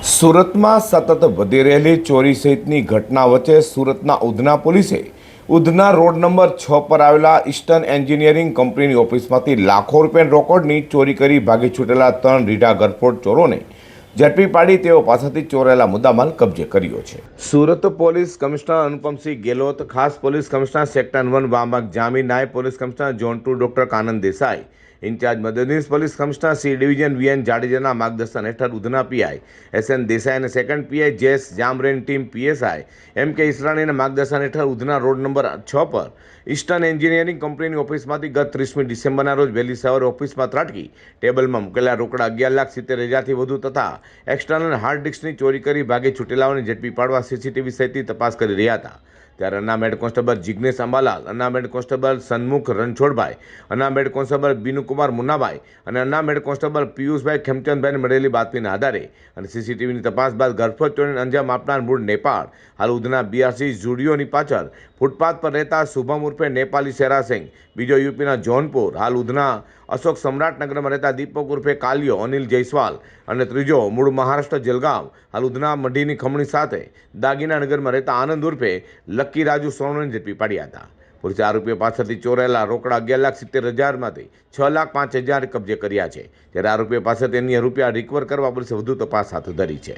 સુરતમાં સતત વધી રહેલી ચોરી સહિતની ઘટના વચ્ચે સુરતના ઉધના પોલીસે ઉધના રોડ નંબર 6 પર આવેલા ઈસ્ટર્ન એન્જિનિયરિંગ કંપનીની ઓફિસમાંથી લાખો રૂપિયાની રોકડની ચોરી કરી ભાગી છૂટેલા 3 રીઢા ગરફોડ ચોરોને ઝડપી પાડી તેઓ પાસેથી ચોરેલા મુદ્દામાલ કબજે કર્યો છે। સુરત પોલીસ કમિશનર અનુપમસિંહ ગેહલોત, ખાસ police commissioner sector 1 Vamak Jami, નાયબ police commissioner zone 2 doctor Kanan Desai, incharge મદદનીશ police commissioner C division VN જાડેજાના માર્ગદર્શન હેઠળ ઉધના પીઆઈ એસએન દેસાઈ અને સેકન્ડ પીઆઈ જેએસ જામરેન ટીમ પીએસઆઈ એમ કે ઈસરાણીના માર્ગદર્શન હેઠળ ઉધના રોડ નંબર 6 પર ઈસ્ટર્ન એન્જિનિયરિંગ કંપનીની ઓફિસમાંથી ગત 30મી ડિસેમ્બરના રોજ વહેલી સવારે ઓફિસમાં ત્રાટકી ટેબલમાં મૂકેલા રોકડા 11,70,000થી વધુ તથા એક્સટર્નલ હાર્ડ ડિસ્કની ચોરી કરી ભાગી છૂટેલાઓને ઝડપી પાડવા સીસીટીવી સહિતની તપાસ કરી રહ્યા હતા। ત્યારે અનામ હેડ કોન્સ્ટેબલ જિગ્નેશ અંબાલાલ, અનામ head constable Sanmukh Ranchhodbhai, અનામ head constable બીનુકુમાર Munnabhai અને અનામ હેડ કોન્સ્ટેબલ પિયુષભાઈ ખેમચંદભાઈને મળેલી બાતમીના આધારે અને સીસીટીવીની તપાસ બાદ ગરફોડ ચોરીને અંજામ આપનાર મૂળ નેપાળ, હાલ ઉધના બીઆરસી ઝુડિયોની પાછળ ફૂટપાથ પર રહેતા શુભમ ઉર્ફે નેપાલી શેરાસિંહ, બીજો યુપીના જૌનપુર, હાલ ઉધના અશોક સમ્રાટનગરમાં રહેતા દીપક ઉર્ફે કાલિયો અનિલ જયસ્વાલ અને ત્રીજો મૂળ મહારાષ્ટ્ર જલગાંવ, હાલ ઉધના મઢીની ખમણી સાથે દાગીના નગરમાં રહેતા આનંદ ઉર્ફે લક્કી રાજુ સોનોને ઝડપી પાડ્યા હતા। પોલીસે આરોપીઓ પાસેથી ચોરેલા રોકડા 11,70,000માંથી 6,05,000 કબજે કર્યા છે। જ્યારે આરોપીઓ પાસેથી અન્ય રૂપિયા રિકવર કરવા પોલીસે વધુ તપાસ હાથ ધરી છે।